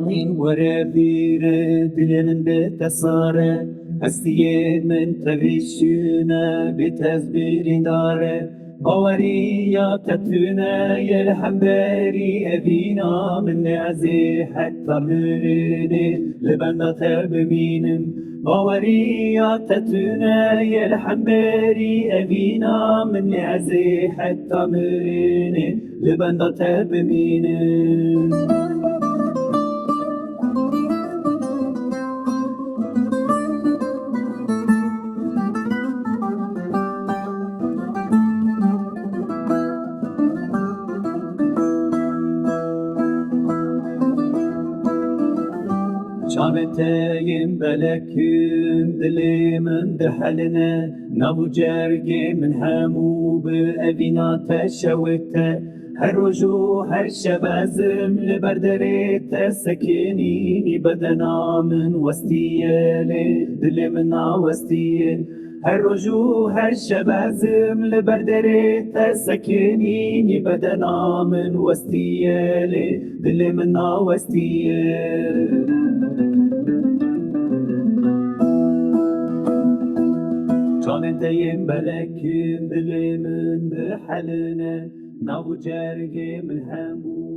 من ورابير دلن بتصاره هستیه من تغیشونه بتزبیری داره باوری یا تتونه یلحم بری ابینا من عزی حتی مرینه لبندت ببینم باوری یا تتونه یلحم بری ابینا من عزی حتی مرینه لبندت ببینم شامتايم بلكن دلي من دحلنا نابو جارجي من همو بأبينا تشوكتا هر رجو هر شبازم لبردريت سكيني بدنا من وستيالي دلي منا وستيال هر رجو هر شبازم لبردريت سكيني بدنا من وستيالي دلي منا وستيال جان دیم بلکیم دلی من به حلنه ناو جرگی من همو